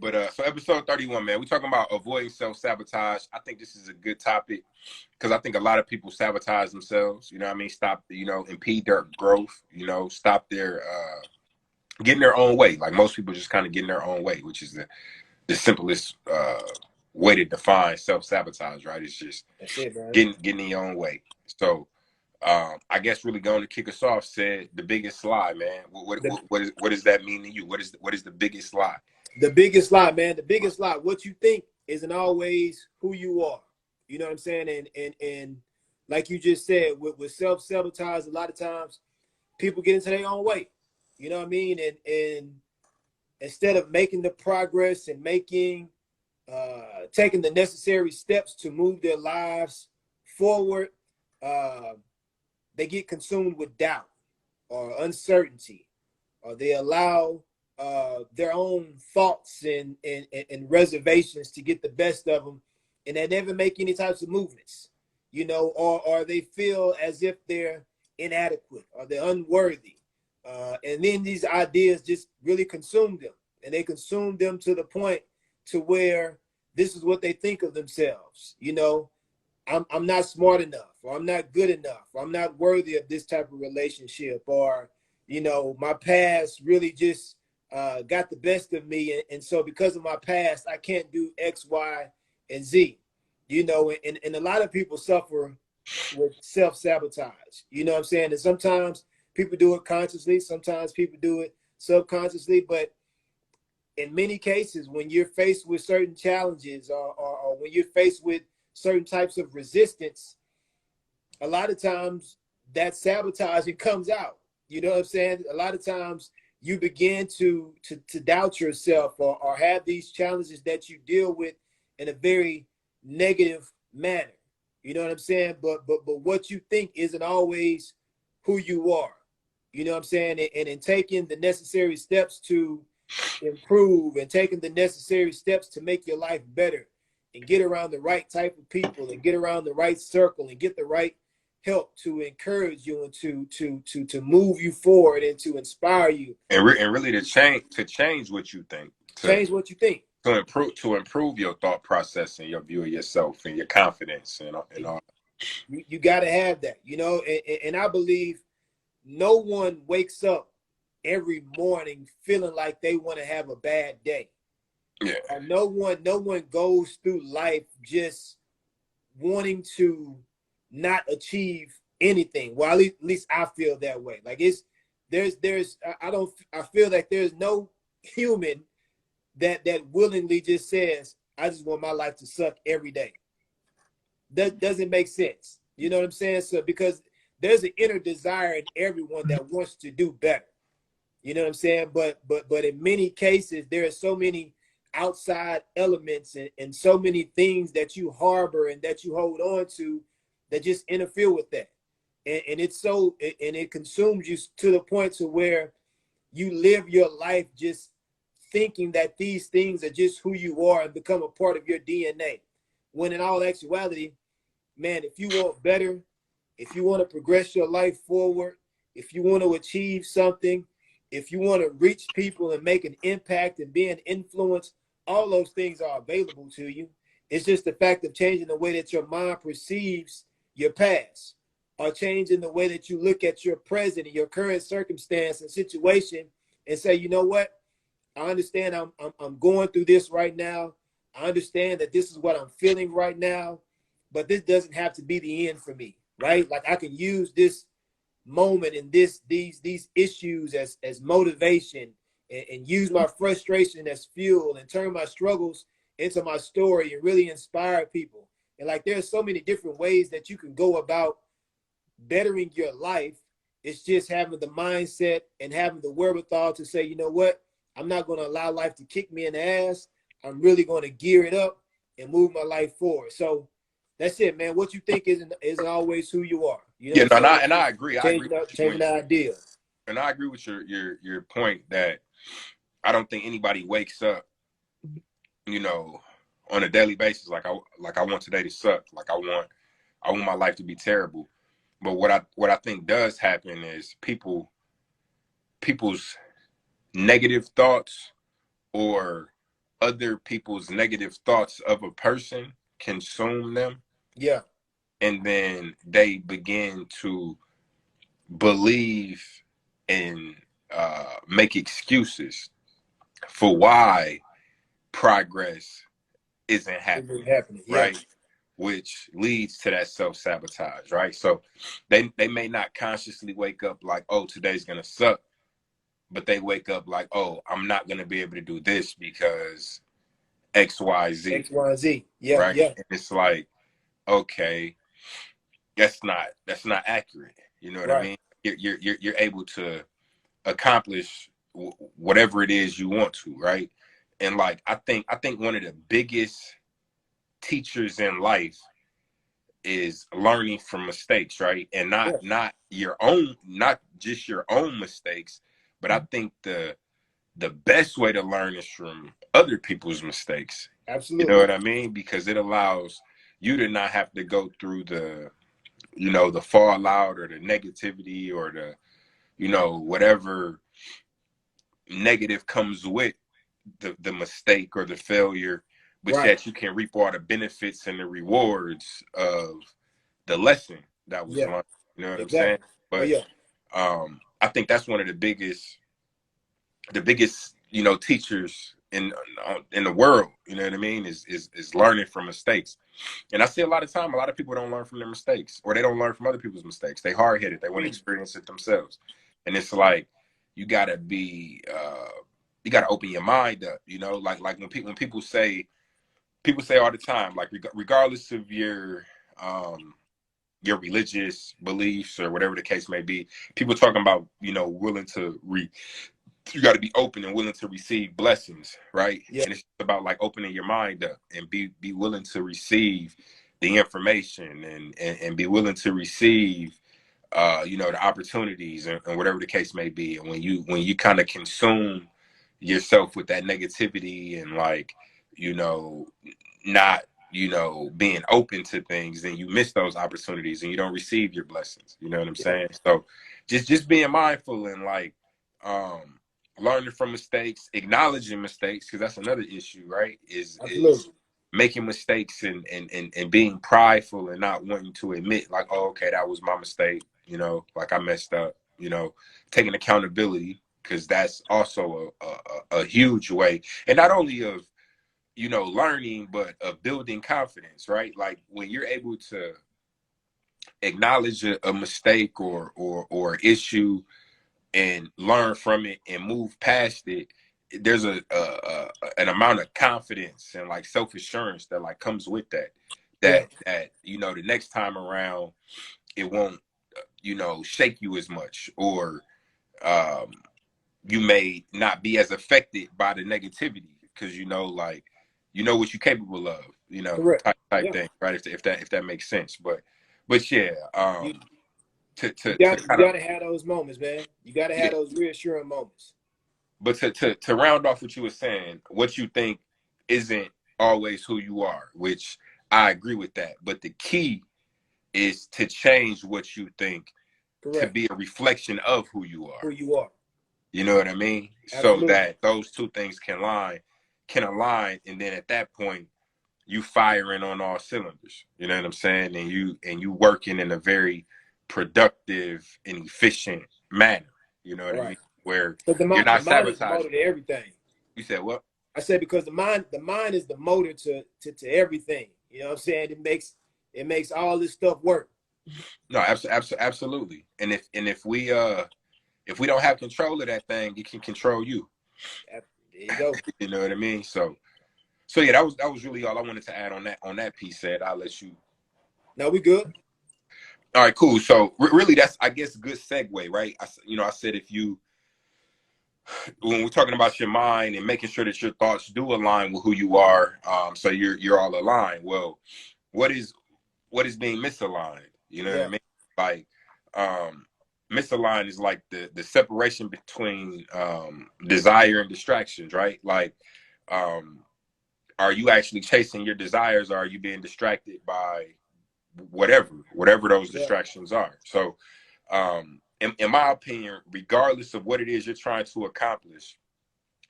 So episode 31, man, we talking about avoiding self-sabotage. I think this is a good topic because I think a lot of people sabotage themselves. You know what I mean? Stop, impede their growth. Stop their getting their own way. Like most people just kind of getting their own way, which is the simplest way to define self-sabotage, right? It's just That's it, man. getting in your own way. So I guess really going to kick us off said the biggest lie, man. What does that mean to you? What is the biggest lie? The biggest lie, man. The biggest lie. What you think isn't always who you are. You know what I'm saying? And like you just said, with self-sabotage, a lot of times people get into their own way. You know what I mean? And instead of making the progress and taking the necessary steps to move their lives forward, they get consumed with doubt or uncertainty, or they allow their own thoughts and reservations to get the best of them, and they never make any types of movements, or they feel as if they're inadequate or they're unworthy. And then these ideas just really consume them, and they consume them to the point to where this is what they think of themselves. I'm not smart enough, or I'm not good enough, or I'm not worthy of this type of relationship, or, my past really just got the best of me. And so because of my past, I can't do X, Y, and Z, and a lot of people suffer with self-sabotage, you know what I'm saying? And sometimes people do it consciously, sometimes people do it subconsciously, but in many cases, when you're faced with certain challenges or when you're faced with certain types of resistance, a lot of times that sabotaging comes out. You know what I'm saying? A lot of times you begin to doubt yourself or have these challenges that you deal with in a very negative manner. You know what I'm saying? But what you think isn't always who you are. You know what I'm saying? And in taking the necessary steps to improve and taking the necessary steps to make your life better and get around the right type of people and get around the right circle and get the right help to encourage you and to move you forward and to inspire you and really to change what you think, change what you think, to improve your thought process and your view of yourself and your confidence and all. You got to have that, and I believe no one wakes up every morning feeling like they want to have a bad day. Yeah. No one goes through life just wanting to not achieve anything. Well, at least I feel that way. Like I feel like there's no human that willingly just says, I just want my life to suck every day. That doesn't make sense. You know what I'm saying? So because there's an inner desire in everyone that wants to do better. You know what I'm saying? But in many cases, there are so many outside elements and so many things that you harbor and that you hold on to that just interfere with that. And it consumes you to the point to where you live your life just thinking that these things are just who you are and become a part of your DNA. When in all actuality, man, if you want better, if you want to progress your life forward, if you want to achieve something, if you want to reach people and make an impact and be an influence, all those things are available to you. It's just the fact of changing the way that your mind perceives your past, or changing the way that you look at your present and your current circumstance and situation and say, you know what? I understand I'm going through this right now. I understand that this is what I'm feeling right now, but this doesn't have to be the end for me, right? Like I can use this moment and these issues as motivation and use my frustration as fuel and turn my struggles into my story and really inspire people. And like there's so many different ways that you can go about bettering your life. It's just having the mindset and having the wherewithal to say, you know what, I'm not going to allow life to kick me in the ass. I'm really going to gear it up and move my life forward. So that's it, man. What you think isn't always who you are. You know, I agree. Changing the idea. And I agree with your point that I don't think anybody wakes up, on a daily basis like I want today to suck. Like I want my life to be terrible. But what I think does happen is people's negative thoughts or other people's negative thoughts of a person consume them, Yeah. and then they begin to believe and make excuses for why progress isn't It been happening, happening. Yeah. right? Which leads to that self-sabotage, right? So they may not consciously wake up like, oh, today's gonna suck, but they wake up like, oh, I'm not gonna be able to do this because XYZ, X, Y, and Z. Yeah. right? Yeah. And it's like, okay, that's not accurate. You know what I Right. mean? You're able to accomplish whatever it is you want to, right? And like I think one of the biggest teachers in life is learning from mistakes, right? And not Yeah. not your own, not just your own mistakes, but I think the best way to learn is from other people's mistakes. You know Absolutely. what I mean? Because it allows you to not have to go through the fallout or the negativity or whatever negative comes with the mistake or the failure, but Right. yet you can reap all the benefits and the rewards of the lesson that was Yeah. learned. You know what I'm saying? Exactly. Oh But yeah. I think that's one of the biggest teachers in the world. You know what I mean? Is learning from mistakes. And I see a lot of time, a lot of people don't learn from their mistakes, or they don't learn from other people's mistakes. They hard headed. They want to Mm. experience it themselves. And it's like you gotta you gotta open your mind up. Like when people say all the time, like regardless of your religious beliefs or whatever the case may be, people talking about willing to you got to be open and willing to receive blessings, right? Yeah. And it's about like opening your mind up and be willing to receive the information and be willing to receive the opportunities and whatever the case may be. And when you kind of consume yourself with that negativity and like you know not being open to things, then you miss those opportunities and you don't receive your blessings. You know what I'm Yeah. saying? So just being mindful and like um learning from mistakes, acknowledging mistakes, because that's another issue, right? Is Absolutely. making mistakes and being prideful and not wanting to admit like, oh, okay, that was my mistake, like I messed up, taking accountability, because that's also a huge way, and not only of learning, but of building confidence, right? Like when you're able to acknowledge a mistake or issue and learn from it and move past it, there's an amount of confidence and like self-assurance that like comes with that Yeah. the next time around it won't shake you as much, or um you may not be as affected by the negativity, because like what you're capable of, Correct. type Yeah. thing, right? If that makes sense. But yeah, You to you kind of, got to have those moments, man. You got to yeah, have those reassuring moments. but to round off what you were saying, what you think isn't always who you are, which I agree with that. But the key is to change what you think to Correct. be a reflection of who you Who are. you are. You know what I mean? So Absolutely. that those two things can align, and then at that point, you firing on all cylinders. You know what I'm saying? And you working in a very productive and efficient manner. You know what I Right. mean? Where But you're the not mind is the motor sabotaging. to everything. You said what? I said because the mind is the motor to everything. You know what I'm saying? It makes all this stuff work. No, absolutely. And if we don't have control of that thing, it can control you. There you go. You know what I mean? So yeah, that was really all I wanted to add on that piece. Said I'll let you. Now we good. All right, cool. So really, that's, I guess, a good segue, right? I said, if you, when we're talking about your mind and making sure that your thoughts do align with who you are, so you're all aligned. Well, what is being misaligned? You know what I Yeah. mean? Like, misaligned is like the separation between desire and distractions, right? Like, um, are you actually chasing your desires, or are you being distracted by whatever those Yeah. distractions are? So in my opinion, regardless of what it is you're trying to accomplish,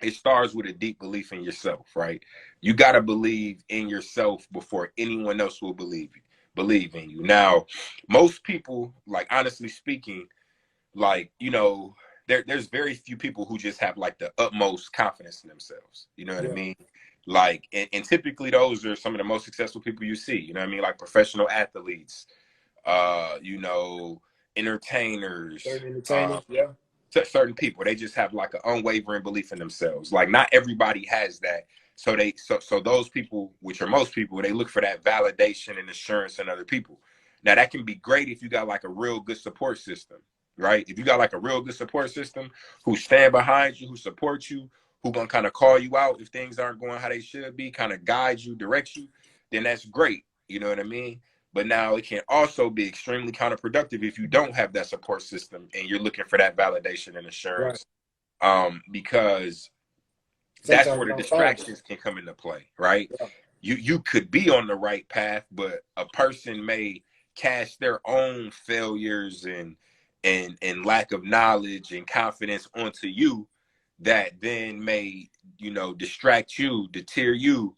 it starts with a deep belief in yourself, right? You got to believe in yourself before anyone else will believe in you. Now, most people, like honestly speaking, like, you know, there's very few people who just have like the utmost confidence in themselves. You know what I Yeah. mean? Like, and typically those are some of the most successful people you see. You know what I mean? Like professional athletes, you know, entertainers, Certain entertainers. Yeah. certain people. They just have like an unwavering belief in themselves. Like not everybody has that. So those people, which are most people, they look for that validation and assurance in other people. Now that can be great if you got like a real good support system, right? If you got like a real good support system who stand behind you, who support you, who gonna kind of call you out if things aren't going how they should be, kind of guide you, direct you, then that's great. You know what I mean? But now it can also be extremely counterproductive if you don't have that support system and you're looking for that validation and Right. assurance, because that's Sometimes where you the don't find it. distractions can come into play, right? Yeah. You could be on the right path, but a person may cast their own failures and lack of knowledge and confidence onto you that then may, you know, distract you, deter you,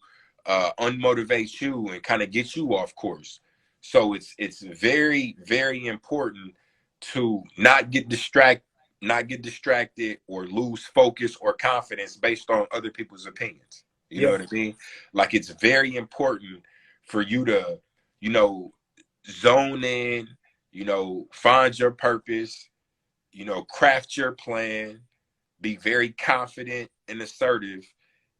unmotivate you, and kind of get you off course. So it's very, very important to not get distracted or lose focus or confidence based on other people's opinions. You know Yeah. what I mean? Like it's very important for you to, you know, zone in, you know, find your purpose, you know, craft your plan, be very confident and assertive,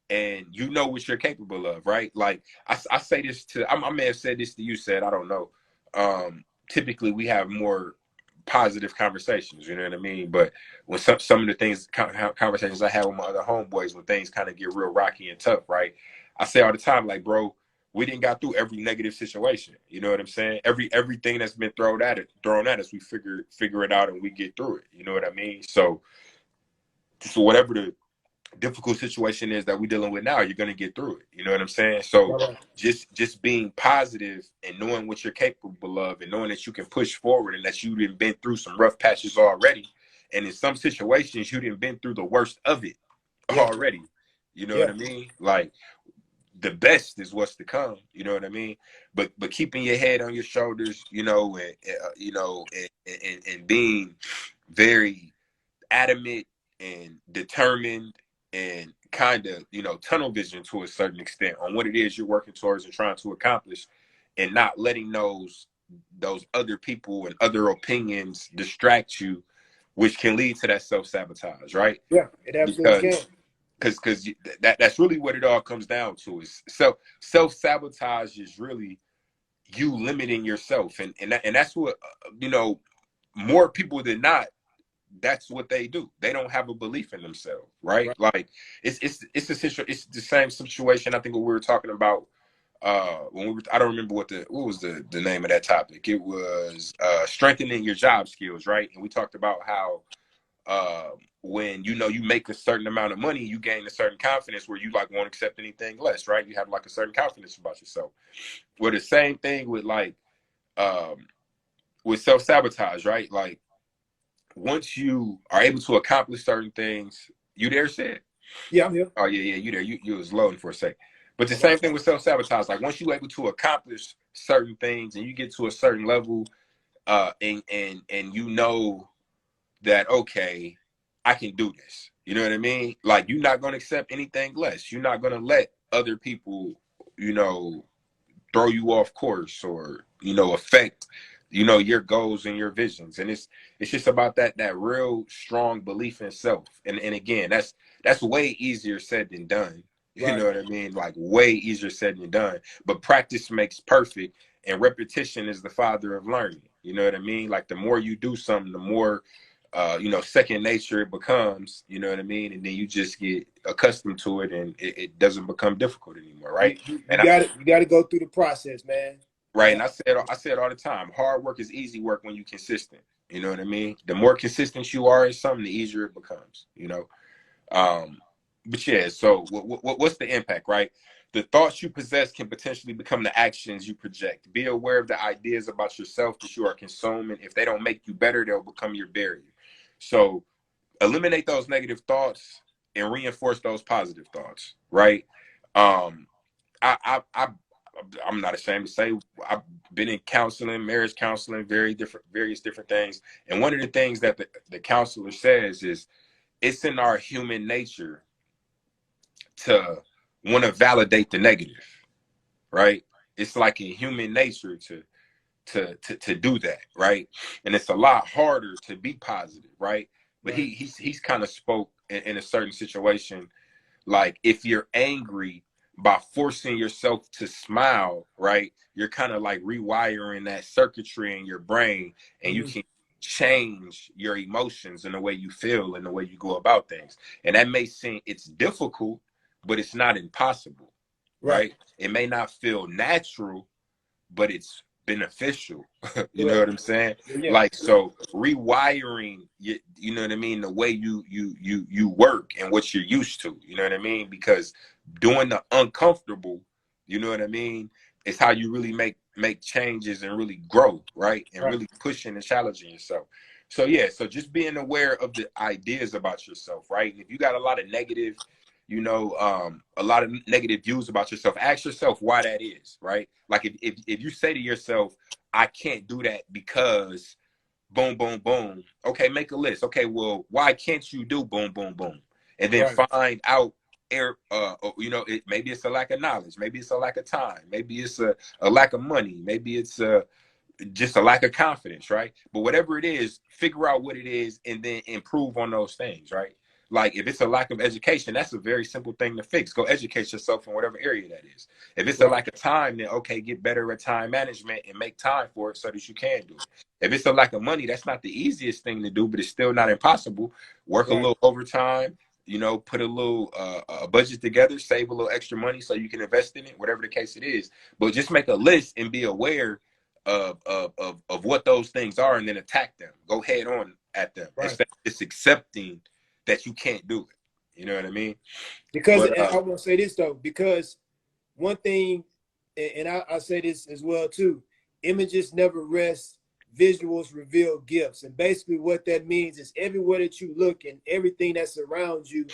and you know what you're capable of, right? Like I say this to, I may have said this to you, said, I don't know. Typically we have more positive conversations, you know what I mean? But when some of the things, conversations I have with my other homeboys, when things kind of get real rocky and tough, right? I say all the time, like, bro, we didn't got through every negative situation. You know what I'm saying? Everything that's been thrown at us, we figure it out and we get through it. You know what I mean? So whatever the difficult situation is that we're dealing with now, you're gonna get through it. You know what I'm saying? So Right. just being positive and knowing what you're capable of and knowing that you can push forward and that you've been through some rough patches already. And in some situations you didn't been through the worst of it Yeah. already. You know what Yeah. I mean? Like the best is what's to come. You know what I mean? But keeping your head on your shoulders, you know, and you know, and being very adamant and determined and kind of, you know, tunnel vision to a certain extent on what it is you're working towards and trying to accomplish, and not letting those other people and other opinions distract you, which can lead to that self-sabotage, right? Yeah. It absolutely can. Because that's really what it all comes down to, is self-sabotage is really you limiting yourself, and that's what, you know, more people than not, that's what they do. They don't have a belief in themselves, right? Right. Like it's the same situation. I think what we were talking about, when we were, I don't remember what was the name of that topic. It was strengthening your job skills, right? And we talked about how when you know you make a certain amount of money, you gain a certain confidence where you like won't accept anything less, right? You have like a certain confidence about yourself. Well, the same thing with like um, with self sabotage, right? Like once you are able to accomplish certain things, you there, said? Yeah, I'm here. Oh yeah, you there. You was loading for a sec. But the Okay. same thing with self sabotage. Like once you're able to accomplish certain things and you get to a certain level, and you know that, okay, I can do this. You know what I mean? Like you're not gonna accept anything less. You're not gonna let other people, you know, throw you off course or, you know, affect, you know, your goals and your visions. And it's just about that real strong belief in self. And again, that's way easier said than done. You Right. know what I mean? Like way easier said than done. But practice makes perfect, and repetition is the father of learning. You know what I mean? Like the more you do something, the more you know, second nature it becomes, you know what I mean? And then you just get accustomed to it, and it doesn't become difficult anymore, You, right? you, you And I, got it. You got to go through the process, man. right. Yeah. And I said all the time, hard work is easy work when you're consistent. You know what I mean? The more consistent you are in something, the easier it becomes, you know? Um, but yeah, so what's the impact, right? The thoughts you possess can potentially become the actions you project. Be aware of the ideas about yourself that you are consuming. If they don't make you better, they'll become your barrier. So eliminate those negative thoughts, and reinforce those positive thoughts, right? Um, I'm not ashamed to say I've been in counseling, marriage counseling, various different things. And one of the things that the counselor says is it's in our human nature to want to validate the negative, right? It's like in human nature to do that, right? And it's a lot harder to be positive, right? But Right. he's kind of spoke in a certain situation, like if you're angry, by forcing yourself to smile, right, you're kind of like rewiring that circuitry in your brain, and you Mm-hmm. can change your emotions and the way you feel and the way you go about things. And that may seem, it's difficult, but it's not impossible, Right. right? It may not feel natural, but it's beneficial. You know Correct. what I'm saying? Yeah. Like, so rewiring, you know what I mean, the way you work and what you're used to, you know what I mean? Because doing the uncomfortable, you know what I mean, is how you really make changes and really grow, right? And Right. really pushing and challenging yourself. So yeah, so just being aware of the ideas about yourself, right? And if you got a lot of negative, a lot of negative views about yourself, ask yourself why that is, right? Like if you say to yourself, I can't do that because boom, boom, boom. Okay, make a list. Okay, well, why can't you do boom, boom, boom? And then Right. find out, maybe it's a lack of knowledge, maybe it's a lack of time, maybe it's a lack of money, maybe it's just a lack of confidence, right? But whatever it is, figure out what it is and then improve on those things, right? Like if it's a lack of education, that's a very simple thing to fix. Go educate yourself in whatever area that is. If it's a Right. lack of time, then okay, get better at time management and make time for it so that you can do it. If it's a lack of money, that's not the easiest thing to do, but it's still not impossible. Work a Right. little overtime, put a little a budget together, save a little extra money so you can invest in it, whatever the case it is. But just make a list and be aware of what those things are, and then attack them. Go head on at them Right. instead of just accepting that you can't do it. You know what I mean? Because, But and I want to say this though, because one thing, and I say this as well too, images never rest, visuals reveal gifts. And basically what that means is everywhere that you look and everything that surrounds you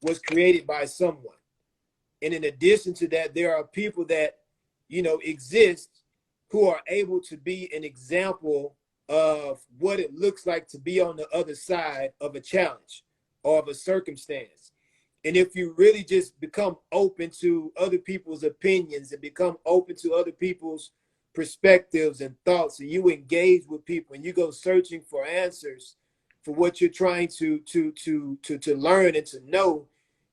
was created by someone. And in addition to that, there are people that, exist who are able to be an example of what it looks like to be on the other side of a challenge or of a circumstance. And if you really just become open to other people's opinions and become open to other people's perspectives and thoughts, and you engage with people and you go searching for answers for what you're trying to learn and to know,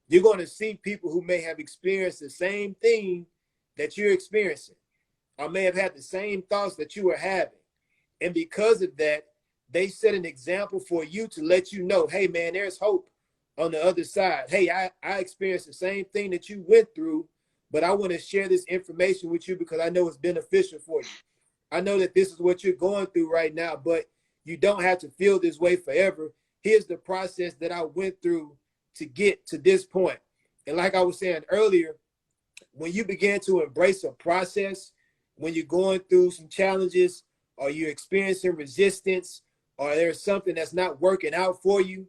you're going to see people who may have experienced the same thing that you're experiencing, or may have had the same thoughts that you were having. And because of that, they set an example for you to let you know, hey man, there's hope on the other side. Hey, I experienced the same thing that you went through, but I want to share this information with you because I know it's beneficial for you. I know that this is what you're going through right now, but you don't have to feel this way forever. Here's the process that I went through to get to this point. And like I was saying earlier, when you begin to embrace a process, when you're going through some challenges or you're experiencing resistance or there's something that's not working out for you,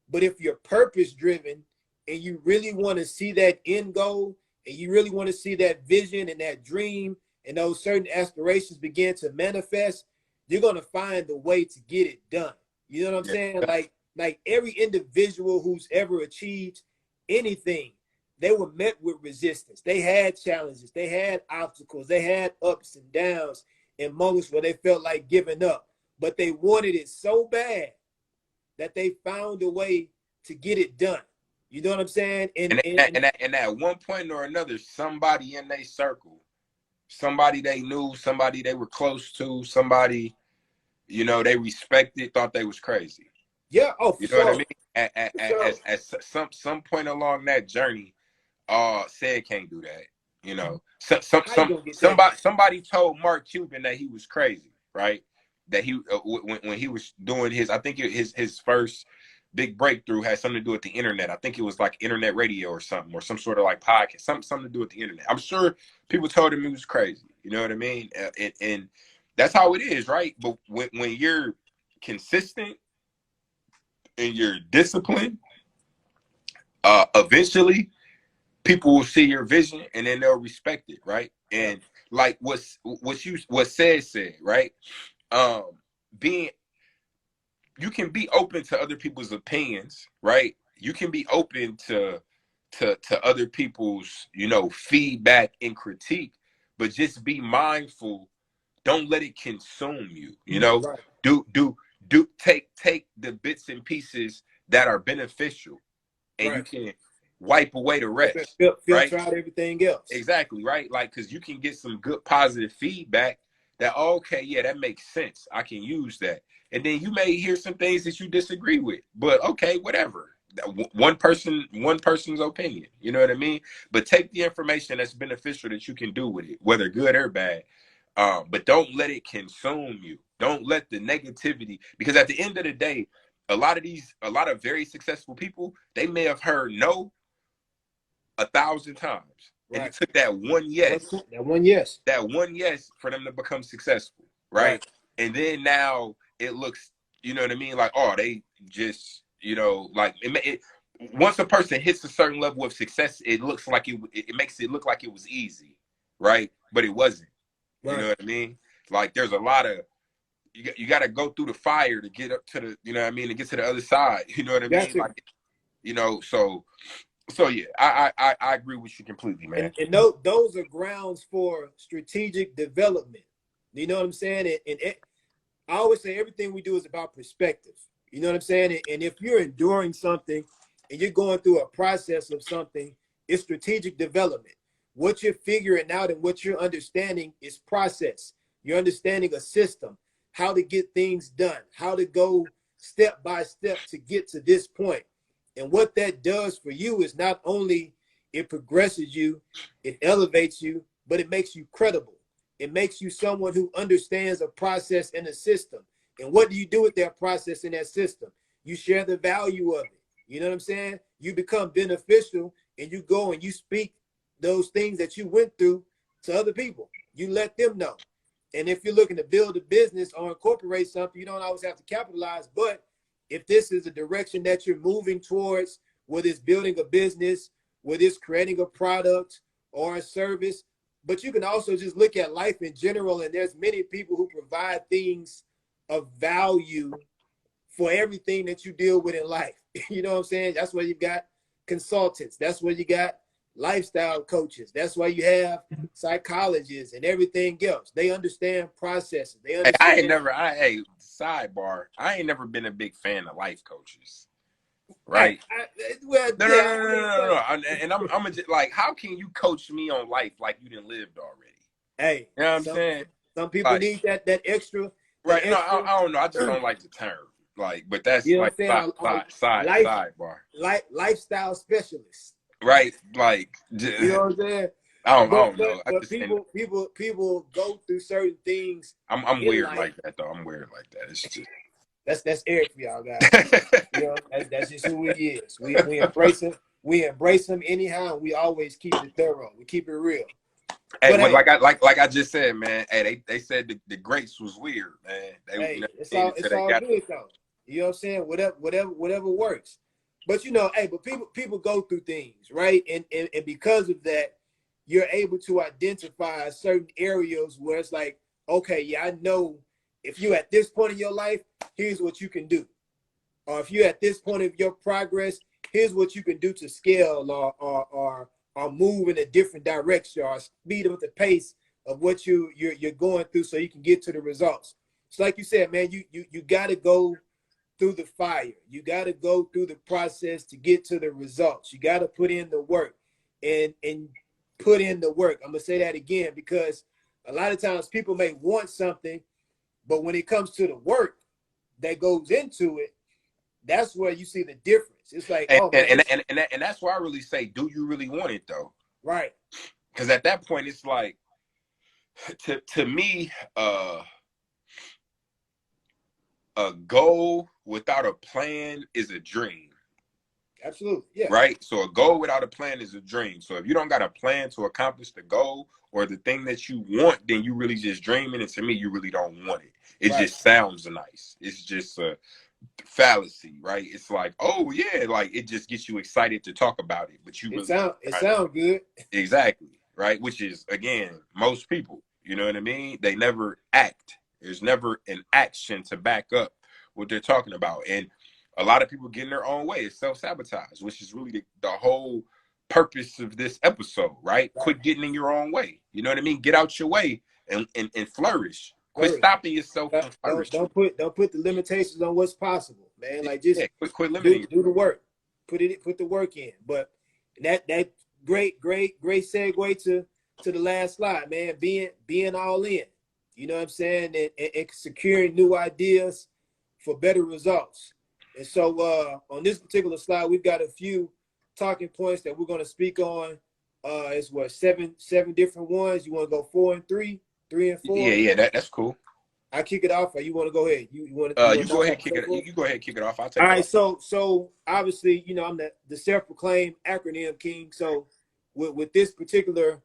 but if you're purpose driven and you really want to see that end goal and you really want to see that vision and that dream and those certain aspirations begin to manifest, you're going to find the way to get it done. You know what I'm yeah, saying? Like every individual who's ever achieved anything, they were met with resistance. They had challenges, they had obstacles, they had ups and downs and moments where they felt like giving up, but they wanted it so bad that they found a way to get it done. You know what I'm saying? and at one point or another, somebody in their circle, somebody they knew, somebody they were close to, somebody they respected, thought they was crazy. Yeah, oh for You know what I sure. mean? For sure. At some point along that journey, said can't do that. How you gonna get that done? Somebody told Mark Cuban that he was crazy, right? That he when he was doing his, I think his first big breakthrough had something to do with the internet. I think it was like internet radio or something, or some sort of like podcast, something to do with the internet. I'm sure people told him he was crazy. You know what I mean? And that's how it is, right? But when you're consistent and you're disciplined, eventually people will see your vision and then they'll respect it, right? Yeah. And like what said, right? Um, being you can be open to other people's opinions, right? You can be open to other people's, you know, feedback and critique, but just be mindful. Don't let it consume you. You know, Right. do take the bits and pieces that are beneficial, and you Right. can wipe away the rest, right? Filter out everything else. Exactly, right? Like, because you can get some good positive feedback that, oh, okay, yeah, that makes sense. I can use that. And then you may hear some things that you disagree with, but okay, whatever. One person's opinion. You know what I mean? But take the information that's beneficial that you can do with it, whether good or bad. But don't let it consume you. Don't let the negativity, because at the end of the day, a lot of very successful people, they may have heard no 1,000 times. And it Right. took that one yes, That one, yes. that one yes for them to become successful, right? Right. And then now it looks, you know what I mean? Like, oh, they just, you know, like once a person hits a certain level of success, it looks like it makes it look like it was easy, right? But it wasn't. You know Right. what I mean? Like, there's a lot of you got to go through the fire to get up to the, you know what I mean, to get to the other side. You know what I mean? Gotcha. Like, you know, so yeah, I agree with you completely, man. And those are grounds for strategic development. You know what I'm saying? I always say everything we do is about perspective. You know what I'm saying? And if you're enduring something and you're going through a process of something, it's strategic development. What you're figuring out and what you're understanding is process. You're understanding a system, how to get things done, how to go step by step to get to this point. And what that does for you is not only it progresses you, it elevates you, but it makes you credible. It makes you someone who understands a process and a system. And what do you do with that process and that system? You share the value of it. You know what I'm saying? You become beneficial and you go and you speak those things that you went through to other people. You let them know. And if you're looking to build a business or incorporate something, you don't always have to capitalize. But if this is a direction that you're moving towards, whether it's building a business, whether it's creating a product or a service, but you can also just look at life in general. And there's many people who provide things of value for everything that you deal with in life. You know what I'm saying? That's why you've got consultants. That's why you got lifestyle coaches. That's why you have psychologists and everything else. They understand processes. They Hey, understand. hey, sidebar, I ain't never been a big fan of life coaches, Hey, right? well, No, no, yeah, no, I no, mean, no, no, no. And I'm just like, how can you coach me on life like you didn't lived already? hey, You know what I'm some saying? some people Like, need that extra, right? No, extra. I don't know. I just don't like the term. Like, but that's You know like what I'm saying? Life sidebar, lifestyle specialists. right? Like, You know what I'm saying? I But don't but know. I but just and people go through certain things I'm in weird life. like that though. I'm weird like that. It's just. That's Eric for y'all guys. You know, that's just who he is. We embrace him. We embrace him anyhow. And we always keep it thorough. We keep it real. Hey, But but hey, like I just said, man. Hey, they said the greats was weird, man. They, you know, until it's they all got good though. You know what I'm saying? Whatever works. But you know, hey, but people go through things, right? And because of that, you're able to identify certain areas where it's like, okay, yeah, I know if you're at this point in your life, here's what you can do. Or if you're at this point of your progress, here's what you can do to scale or move in a different direction or speed up the pace of what you're going through so you can get to the results. So like you said, man, you got to go through the fire. You got to go through the process to get to the results. You got to put in the work and put in the work. I'm gonna say that again because a lot of times people may want something, but when it comes to the work that goes into it, that's where you see the difference. It's like, and oh man, and, and and and that's why I really say, do you really want it though? right, Because at that point, it's like to me, a goal without a plan is a dream. absolutely, yeah, Right? So a goal without a plan is a dream. So if you don't got a plan to accomplish the goal or the thing that you want, then you really just dreaming. And to me, you really don't want it. It right, just sounds nice. It's just fallacy, right? It's like, oh yeah, like it just gets you excited to talk about it, but you really it sound good. exactly, right? Which is again, most people, you know what I mean? They never act. There's never an action to back up what they're talking about. And a lot of people get in their own way. It's self-sabotage, which is really the whole purpose of this episode, right? Quit getting in your own way. You know what I mean? Get out your way and flourish. Quit stopping yourself from flourishing. Don't put the limitations on what's possible, man. Like just quit limiting do the work. Put the work in. But that great segue to the last slide, man. Being all in. You know what I'm saying? And securing new ideas for better results. And so on this particular slide, we've got a few talking points that we're going to speak on. It's what, seven different ones. You want to go 4 and 3, 3 and 4? Yeah, that's cool. I kick it off, or you want to go ahead? You go ahead, kick it. You go ahead, kick it off. I'll take. All right, so obviously, you know, I'm the self-proclaimed acronym king. So with this particular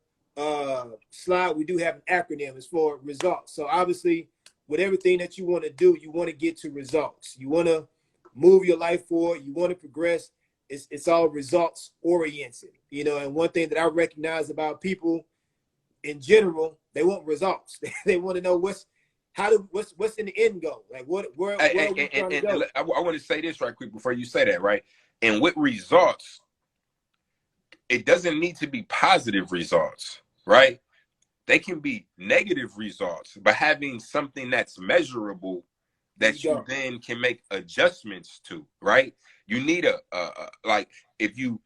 slide, we do have an acronym. It's for results. So obviously, with everything that you want to do, you want to get to results. You want to move your life forward. You want to progress. It's all results oriented, you know. And one thing that I recognize about people in general, they want results. They want to know what's in the end goal, like where are we trying to go? I want to say this right quick before you say that, right? And with results, it doesn't need to be positive results, right? They can be negative results, but having something that's measurable that you then can make adjustments to, right? You need a like if you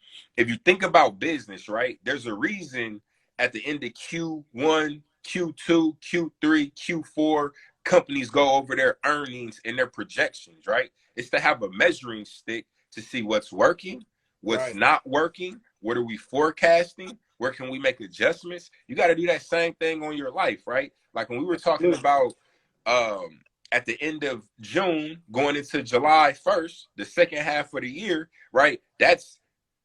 think about business, right? There's a reason at the end of Q1, Q2, Q3, Q4, companies go over their earnings and their projections, right? It's to have a measuring stick to see what's working, what's not working, what are we forecasting, where can we make adjustments? You got to do that same thing on your life, right? Like when we were talking about at the end of June, going into July 1st, the second half of the year, right? That's,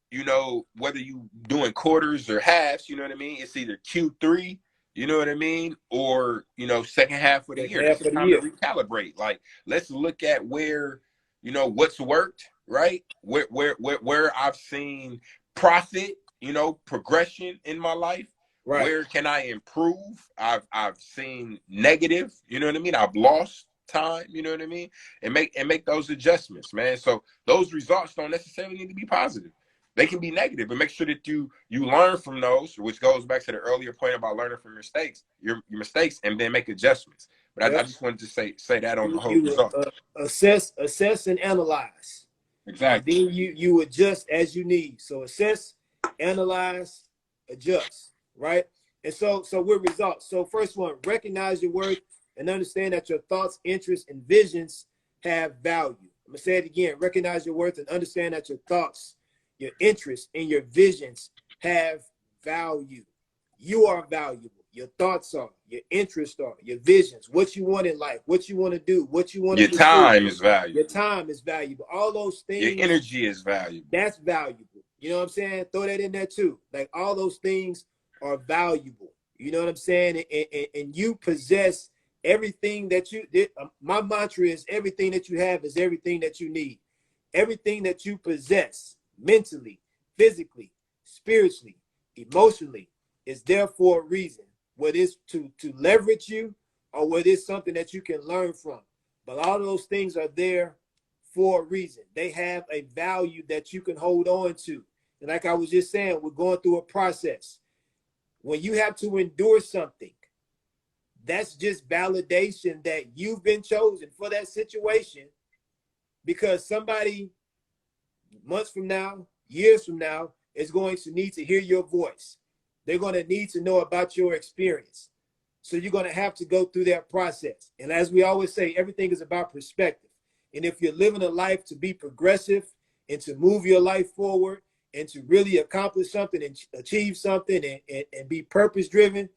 you know, whether you doing quarters or halves, you know what I mean? It's either Q3, you know what I mean? Or, you know, second half of the year. It's time to recalibrate. Like, let's look at where, you know, what's worked, right? Where I've seen profit, you know, progression in my life. Right. Where can I improve? I've seen negative, you know what I mean? I've lost time, you know what I mean? And make those adjustments, man. So those results don't necessarily need to be positive. They can be negative, but make sure that you learn from those, which goes back to the earlier point about learning from your mistakes, and then make adjustments. But I just wanted to say that on the whole result. Assess and analyze. Exactly. And then you adjust as you need. So assess, analyze, adjust, right? And so with results. So first one, recognize your worth and understand that your thoughts, interests, and visions have value. I'm gonna say it again. Recognize your worth and understand that your thoughts, your interests, and your visions have value. You are valuable. Your thoughts are, your interests are, your visions, what you want in life, what you want to do, what you want to do. Your time is valuable. Your time is valuable. All those things. Your energy is valuable. That's valuable. You know what I'm saying? Throw that in there too. Like all those things are valuable. You know what I'm saying? And you possess everything that you did. My mantra is everything that you have is everything that you need. Everything that you possess mentally, physically, spiritually, emotionally is there for a reason. Whether it's to leverage you or whether it's something that you can learn from. But all those things are there for a reason. They have a value that you can hold on to. And like I was just saying, we're going through a process. When you have to endure something, that's just validation that you've been chosen for that situation, because somebody months from now, years from now, is going to need to hear your voice. They're going to need to know about your experience. So you're going to have to go through that process. And as we always say, everything is about perspective. And if you're living a life to be progressive and to move your life forward and to really accomplish something and achieve something and be purpose driven,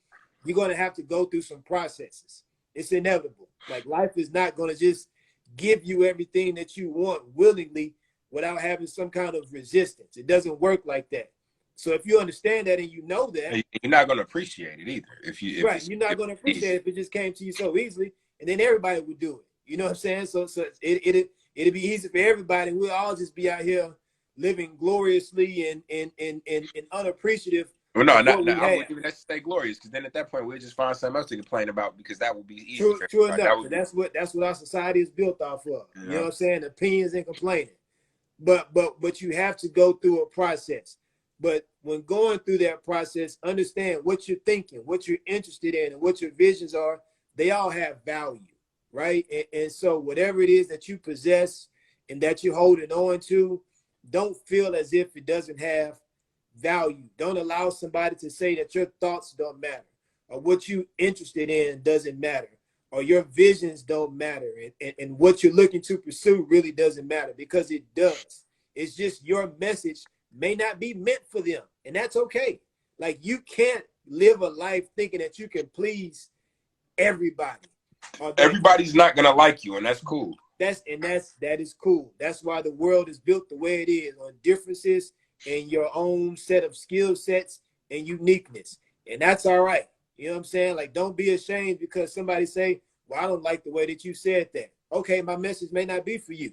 you're going to have to go through some processes. It's inevitable. Like life is not going to just give you everything that you want willingly without having some kind of resistance. It doesn't work like that. So if you understand that and you know that, you're not going to appreciate it either. You're not going to appreciate it if it just came to you so easily, and then everybody would do it. You know what I'm saying? So it it'll be easy for everybody. We'll all just be out here living gloriously and unappreciative Well, no, of what we I have. wouldn't even necessarily say glorious, because then at that point we'll just find something else to complain about, because that would be easy True, for true everybody. That enough. would And be, that's what our society is built off of. you You know what know. I'm saying? Opinions and complaining. But you have to go through a process. But when going through that process, understand what you're thinking, what you're interested in, and what your visions are. They all have value, right? And so whatever it is that you possess and that you're holding on to, don't feel as if it doesn't have value. Don't allow somebody to say that your thoughts don't matter or what you're interested in doesn't matter or your visions don't matter and what you're looking to pursue really doesn't matter, because it does. It's just your message may not be meant for them, and that's okay. Like, you can't live a life thinking that you can please everybody or that Everybody's not gonna like you, and that's cool. that is cool. That's why the world is built the way it is, on differences in your own set of skill sets and uniqueness. And that's all right. You know what I'm saying? Like, don't be ashamed because somebody say, well, I don't like the way that you said that. Okay, my message may not be for you.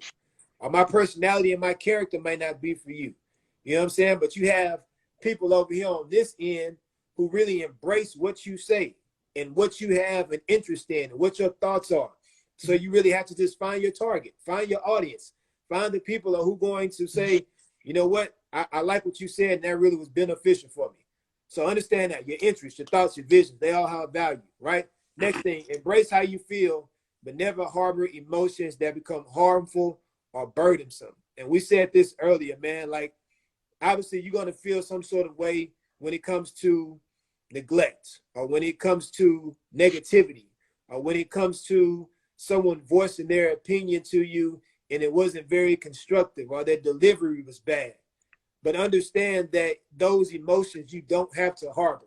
Or my personality and my character may not be for you. You know what I'm saying? But you have people over here on this end who really embrace what you say and what you have an interest in and what your thoughts are. So you really have to just find your target, find your audience, find the people who are going to say, you know what, I like what you said, and that really was beneficial for me. So understand that your interests, your thoughts, your visions, they all have value, right? Next thing, embrace how you feel, but never harbor emotions that become harmful or burdensome. And we said this earlier, man, like, obviously you're going to feel some sort of way when it comes to neglect or when it comes to negativity or when it comes to someone voicing their opinion to you and it wasn't very constructive or their delivery was bad. But understand that those emotions you don't have to harbor,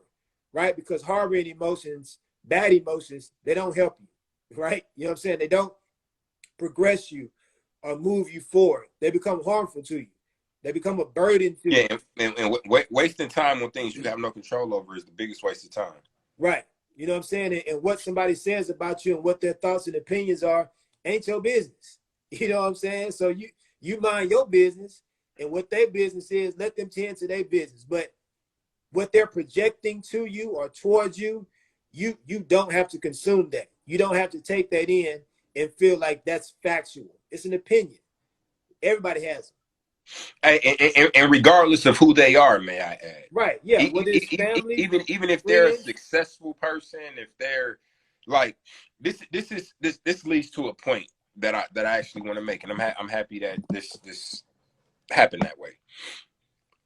right? Because harboring emotions, bad emotions, they don't help you, right? You know what I'm saying? They don't progress you or move you forward. They become harmful to you. They become a burden to Yeah, you. and wasting time on things you have no control over is the biggest waste of time. Right. You know what I'm saying? And what somebody says about you and what their thoughts and opinions are ain't your business. You know what I'm saying? So you mind your business, and what their business is, let them tend to their business. But what they're projecting to you or towards you, you don't have to consume that. You don't have to take that in and feel like that's factual. It's an opinion. Everybody has it. And regardless of who they are, may I add, Right. Yeah. Whether it's family, even if they're a friends. successful person, if they're like this leads to a point that I actually want to make, and I'm happy that this happened that way.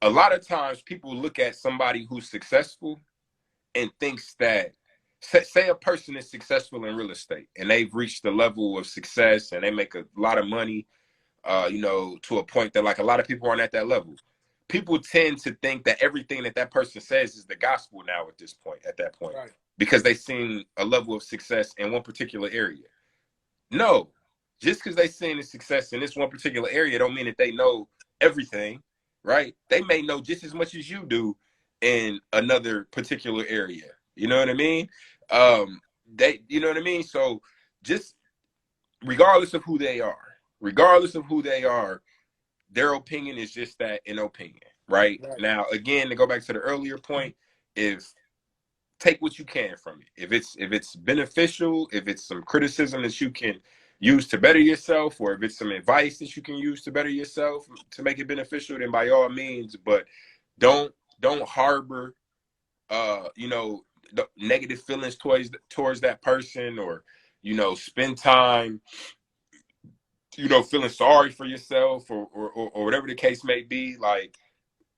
A lot of times people look at somebody who's successful and thinks that, say a person is successful in real estate and they've reached the level of success and they make a lot of money, to a point that like a lot of people aren't at that level. People tend to think that everything that that person says is the gospel now at that point, Right. because they've seen a level of success in one particular area. No, just because they've seen the success in this one particular area don't mean that they know everything, right? They may know just as much as you do in another particular area. You know what I mean? You know what I mean? So just regardless of who they are, regardless of who they are, their opinion is just that, an opinion, right? Right. Now, again, to go back to the earlier point, if take what you can from it. If it's beneficial, if it's some criticism that you can use to better yourself, or if it's some advice that you can use to better yourself to make it beneficial, then by all means. But don't harbor negative feelings towards that person, or spend time feeling sorry for yourself, or whatever the case may be. Like,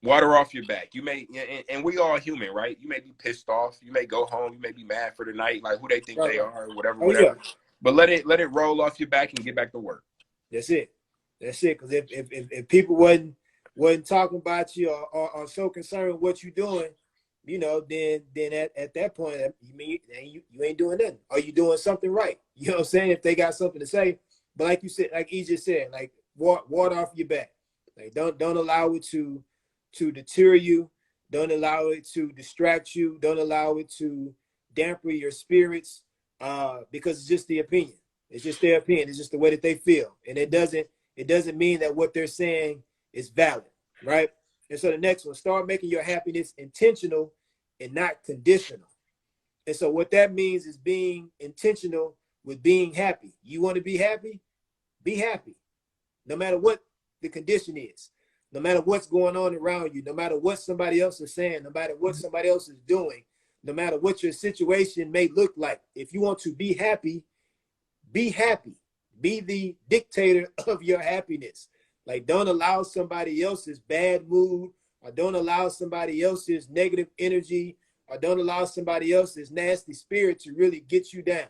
water off your back. You may, and we all human, right? You may be pissed off. You may go home. You may be mad for the night, like who they think Right. they Right. are, or whatever, Oh yeah. whatever. But let it roll off your back and get back to work. That's it. That's it. Because if people wasn't talking about you or so concerned with what you're doing, then at that point, you mean you ain't doing nothing. Or you doing something right. You know what I'm saying? If they got something to say. But like you said, like E just said, like water off your back. Like don't allow it to deter you. Don't allow it to distract you. Don't allow it to dampen your spirits. Because it's just the opinion. It's just their opinion. It's just the way that they feel, and it doesn't mean that what they're saying is valid, right? And so the next one, start making your happiness intentional and not conditional. And so what that means is being intentional with being happy. You want to be happy? Be happy. No matter what the condition is, no matter what's going on around you, no matter what somebody else is saying, no matter what somebody else is doing, no matter what your situation may look like. If you want to be happy, be happy. Be the dictator of your happiness. Like, don't allow somebody else's bad mood, or don't allow somebody else's negative energy, or don't allow somebody else's nasty spirit to really get you down.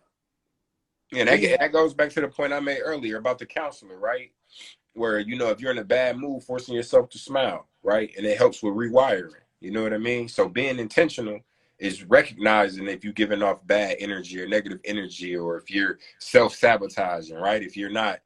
And that goes back to the point I made earlier about the counselor, right? Where, you know, if you're in a bad mood, forcing yourself to smile, right? And it helps with rewiring. You know what I mean? So being intentional is recognizing if you're giving off bad energy or negative energy, or if you're self-sabotaging, right? If you're not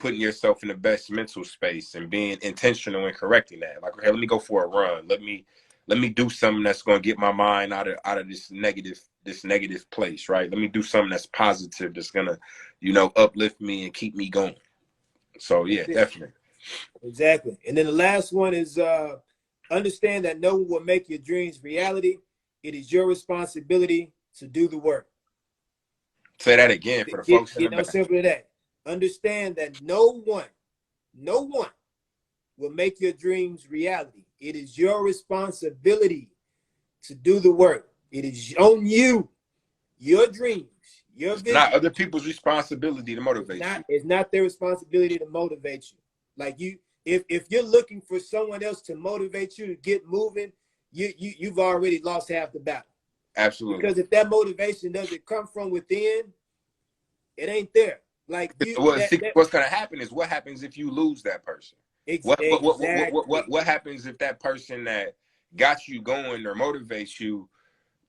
putting yourself in the best mental space and being intentional and correcting that. Like, okay, let me go for a run. Let me do something that's going to get my mind out of this negative place, right? Let me do something that's positive, that's going to, you know, uplift me and keep me going. So yeah, definitely. Exactly. And then the last one is understand that no one will make your dreams reality. It is your responsibility to do the work. Say that again for the folks in the no back. simpler than that. Understand that no one will make your dreams reality. It is your responsibility to do the work. It is on you, your dreams, your vision. Not other people's responsibility to motivate you. It's not their responsibility to motivate you. Like, if you're looking for someone else to motivate you to get moving, you've already lost half the battle. Absolutely. Because if that motivation doesn't come from within, it ain't there. Like, what's gonna happen is, what happens if you lose that person? Exactly. What happens if that person that got you going or motivates you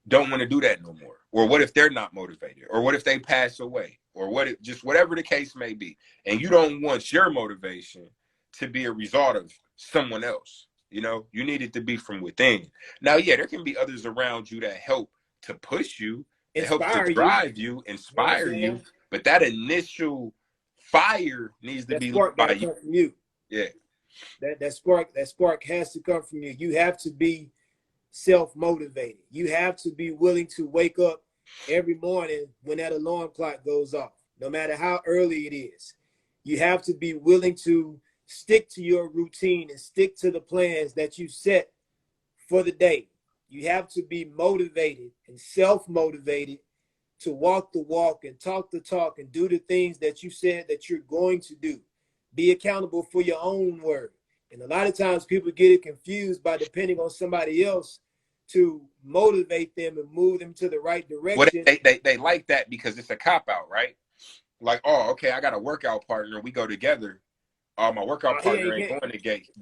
don't want to do that no more? Or what if they're not motivated? Or what if they pass away? Or what if, just whatever the case may be, and you don't want your motivation to be a result of someone else. You know, you need it to be from within. Now, yeah, there can be others around you that help to push you, that help to drive you, inspire you, but that initial fire needs to be lit by you. From you. Yeah. That spark has to come from you. You have to be self-motivated. You have to be willing to wake up every morning when that alarm clock goes off, no matter how early it is. You have to be willing to stick to your routine and stick to the plans that you set for the day. You have to be motivated and self-motivated to walk the walk and talk the talk and do the things that you said that you're going to do. Be accountable for your own word. And a lot of times people get it confused by depending on somebody else to motivate them and move them to the right direction. Well, they like that because it's a cop-out, right? Like, oh, okay, I got a workout partner. We go together. Oh, my workout partner ain't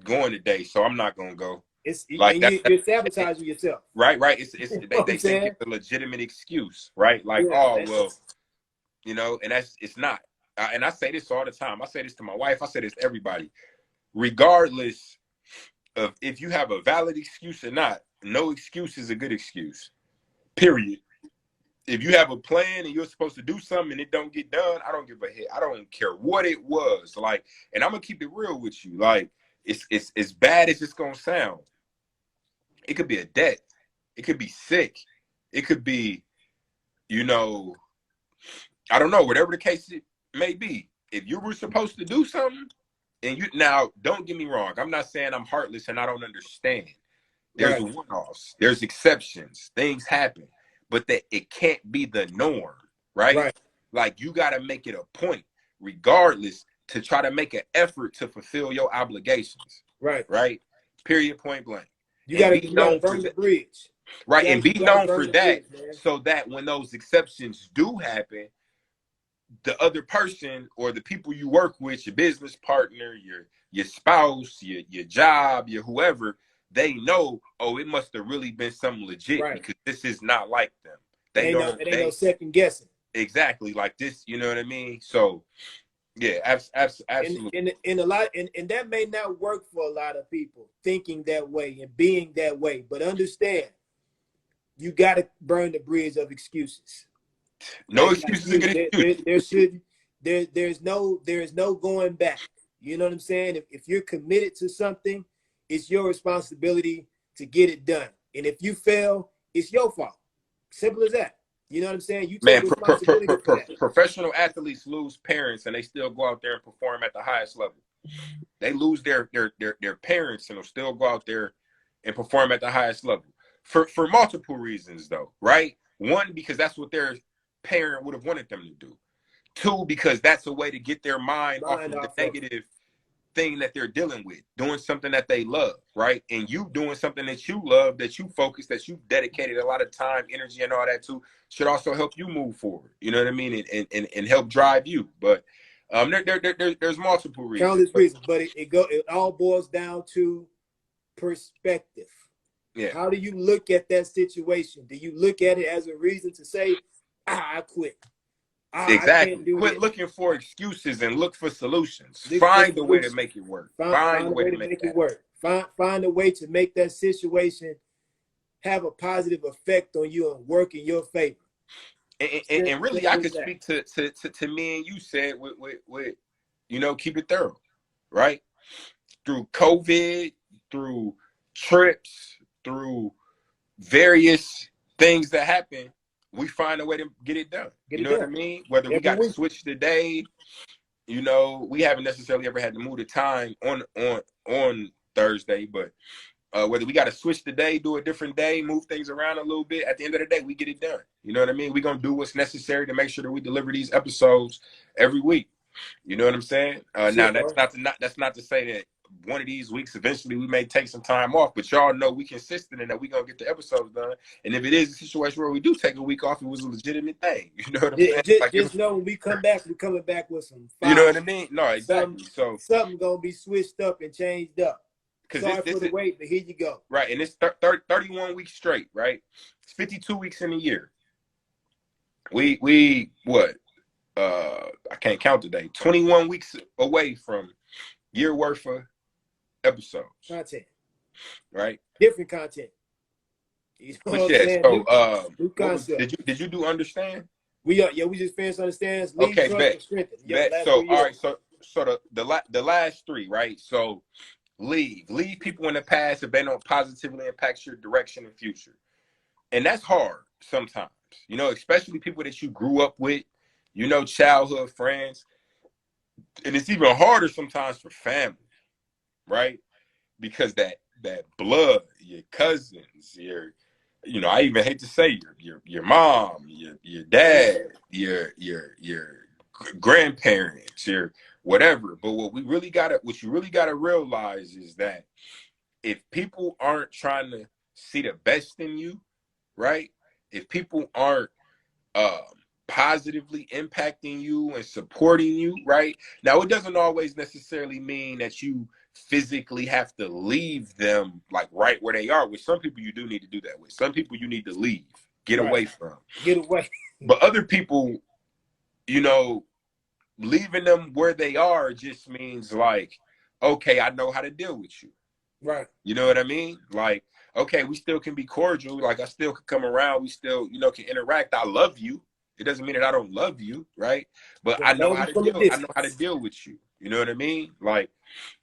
going today, so I'm not gonna go. It's like you're sabotaging yourself. Right. It's they think it's a legitimate excuse, right? Like, well, you know, and it's not. And I say this all the time. I say this to my wife. I say this to everybody. Regardless of if you have a valid excuse or not, no excuse is a good excuse. Period. If you have a plan and you're supposed to do something and it don't get done, I don't give a hell. I don't care what it was. Like, and I'm gonna keep it real with you. Like, it's as bad as it's gonna sound. It could be a debt. It could be sick. It could be, you know, I don't know, whatever the case it may be. If you were supposed to do something, and you, now don't get me wrong, I'm not saying I'm heartless and I don't understand. There's one-offs, there's exceptions, things happen, but that it can't be the norm, right? Like, you got to make it a point, regardless, to try to make an effort to fulfill your obligations. Right. Period. Point blank. You got to burn the bridge. Right. And be known for that, so that when those exceptions do happen, the other person or the people you work with, your business partner, your spouse, your job, your whoever, they know, oh, it must have really been something legit, because this is not like them. They don't. It ain't no second guessing. Exactly, like this. You know what I mean? So, yeah, absolutely. And that may not work for a lot of people, thinking that way and being that way. But understand, you got to burn the bridge of excuses. No excuses are good excuses. There is no going back. You know what I'm saying? If you're committed to something, it's your responsibility to get it done. And if you fail, it's your fault. Simple as that. You know what I'm saying? You take Man, responsibility for that. professional athletes lose parents and they still go out there and perform at the highest level. They lose their parents and will still go out there and perform at the highest level for multiple reasons, though, right? One, because that's what their parent would have wanted them to do. Two, because that's a way to get their mind off of the negative thing that they're dealing with, doing something that they love, right? And you doing something that you love, that you focus, that you dedicated a lot of time, energy, and all that to, should also help you move forward. You know what I mean? And help drive you. But there's multiple reasons. Countless reasons, but it all boils down to perspective. Yeah. How do you look at that situation? Do you look at it as a reason to say, I quit? Exactly. Quit looking for excuses and look for solutions. Find a way to make it work. Find a way to make it work. Find a way to make that situation have a positive effect on you and work in your favor. And really, I could speak to me and you said with you know, keep it thorough, right? Through COVID, through trips, through various things that happen, we find a way to get it done. You know what I mean? Whether we got to switch the day, you know, we haven't necessarily ever had to move the time on Thursday, but whether we got to switch the day, do a different day, move things around a little bit, at the end of the day, we get it done. You know what I mean? We're going to do what's necessary to make sure that we deliver these episodes every week. You know what I'm saying? Now, that's not to say that one of these weeks, eventually we may take some time off, but y'all know we consistent and that we going to get the episodes done. And if it is a situation where we do take a week off, it was a legitimate thing. You know what I'm saying? Just know when we come back, we're coming back with some fire. You know what I mean? No, exactly. Something going to be switched up and changed up. Sorry for the wait, but here you go. Right, and it's 31 weeks straight, right? It's 52 weeks in a year. We what? I can't count today. 21 weeks away from year worth of episodes. Content. Right? Different content. You know but yeah, so new concept. Did you do understand? We just finished understand. Okay, bet. So all right, so the last three, right? So leave people in the past if they don't positively impact your direction and future. And that's hard sometimes, you know, especially people that you grew up with, you know, childhood friends. And it's even harder sometimes for family, right? Because that blood, your cousins, you know, I even hate to say your mom, your dad, your grandparents, your whatever. But what you really gotta realize is that if people aren't trying to see the best in you, right? If people aren't positively impacting you and supporting you, right? Now, it doesn't always necessarily mean that you physically have to leave them like right where they are. With some people, you do need to do that with. Some people you need to leave, get away from. Get away. But other people, you know, leaving them where they are just means like, okay, I know how to deal with you. Right. You know what I mean? Like, okay, we still can be cordial. Like, I still can come around. We still, you know, can interact. I love you. It doesn't mean that I don't love you, right? But I know how to deal. I know how to deal with you. You know what I mean? Like,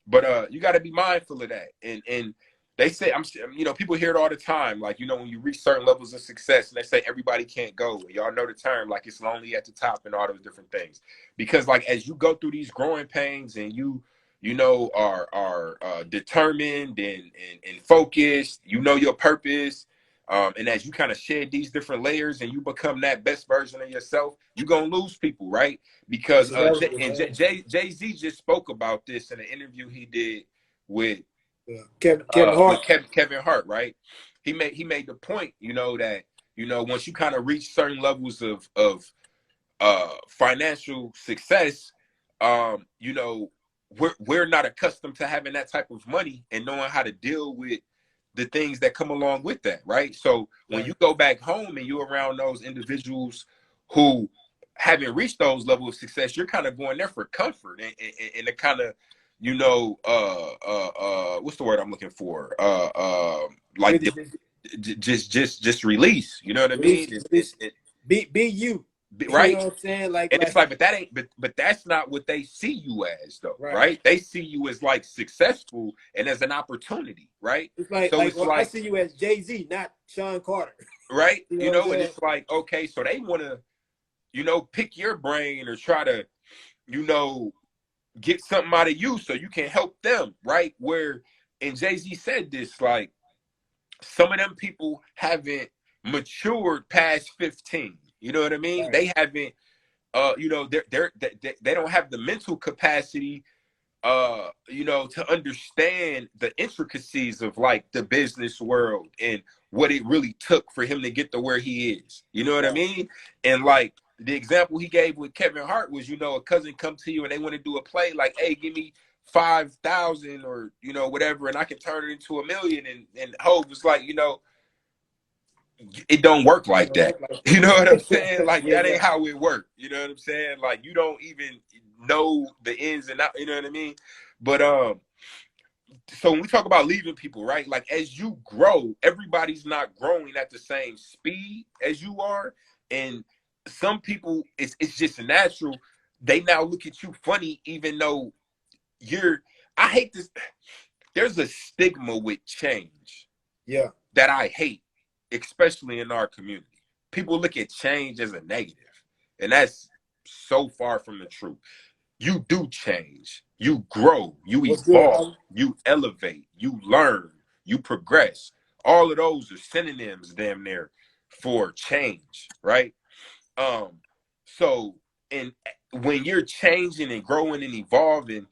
but you got to be mindful of that. And they say, you know, people hear it all the time. Like, you know, when you reach certain levels of success, and they say everybody can't go. And y'all know the term, like it's lonely at the top and all those different things. Because like as you go through these growing pains and you know, are determined and focused, you know your purpose. And as you kind of shed these different layers and you become that best version of yourself, you're going to lose people, right? Because Jay-Z just spoke about this in an interview he did with Kevin Hart, right? He made the point, you know, that, you know, once you kind of reach certain levels of financial success, you know, we're not accustomed to having that type of money and knowing how to deal with the things that come along with that, right? So when you go back home and you're around those individuals who haven't reached those levels of success, you're kind of going there for comfort and to kind of, you know, what's the word I'm looking for? Like just release. You know what I mean? Be you. You right? know what I'm saying? And it's like, but that ain't, but that's not what they see you as, though, right. right? They see you as like successful and as an opportunity, right? It's So like it's well, I like, see you as Jay-Z, not Sean Carter. right, You know you what I'm know, and saying? it's like, okay, so they want to, you know, pick your brain or try to, you know, get something out of you so you can help them, right? Where, and Jay-Z said this, like, some of them people haven't matured past 15. You know what I mean? Right. They haven't, you know, they don't have the mental capacity, you know, to understand the intricacies of like the business world and what it really took for him to get to where he is. You know what I Right. mean? And like the example he gave with Kevin Hart was, you know, a cousin come to you and they want to do a play like, hey, give me 5,000 or, you know, whatever, and I can turn it into 1,000,000. And Hope was like, you know, it don't work It like don't that. work like You know what I'm saying? that. Like Yeah, that ain't yeah. how it work. You know what I'm saying? Like you don't even know the ins and outs. You know what I mean? But so when we talk about leaving people, right? Like as you grow, everybody's not growing at the same speed as you are, and some people, it's just natural. They now look at you funny, even though you're. I hate this. There's a stigma with change Yeah. that I hate, especially in our community. People look at change as a negative, and that's so far from the truth. You do change, you grow, you What's good, evolve, Holly? you elevate, you learn, you progress. All of those are synonyms, damn near, for change, right? Um, so and when you're changing and growing and evolving,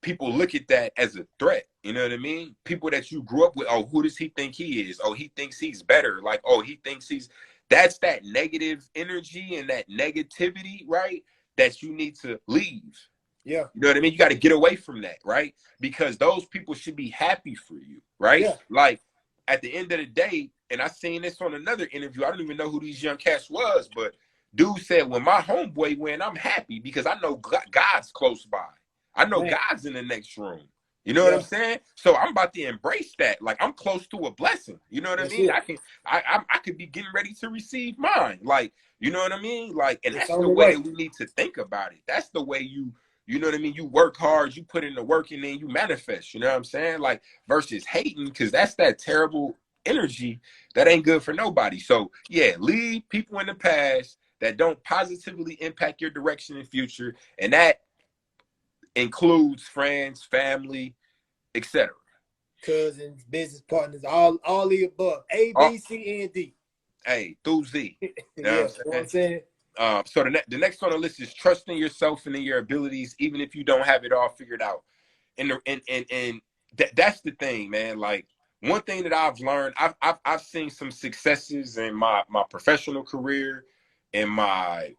people look at that as a threat. You know what I mean? People that you grew up with, oh, who does he think he is? Oh, he thinks he's better. Like, oh, he thinks he's that's that negative energy and that negativity, right? That you need to leave. Yeah. You know what I mean? You got to get away from that, right? Because those people should be happy for you, right? Yeah. Like at the end of the day, and I seen this on another interview. I don't even know who these young cats was, but dude said, when my homeboy win, I'm happy because I know God's close by. I know Man. God's in the next room. You know what I'm Yeah. saying? So I'm about to embrace that. Like I'm close to a blessing. You know what I That's mean? it. I could be getting ready to receive mine. Like, you know what I mean? Like, and It's that's on the the way way. that we need to think about it. That's the way you know what I mean? You work hard, you put in the work, and then you manifest. You know what I'm saying? Like versus hating, because that's that terrible energy that ain't good for nobody. So yeah, leave people in the past that don't positively impact your direction in future, and that includes friends, family, etc. Cousins, business partners, all the above. A, Oh, B, C, and D. hey, through Z. You Yeah. know You what I'm know what I'm saying? saying? So the next on the list is trusting yourself and in your abilities, even if you don't have it all figured out. And that's the thing, man. Like one thing that I've learned, I've seen some successes in my professional career, in my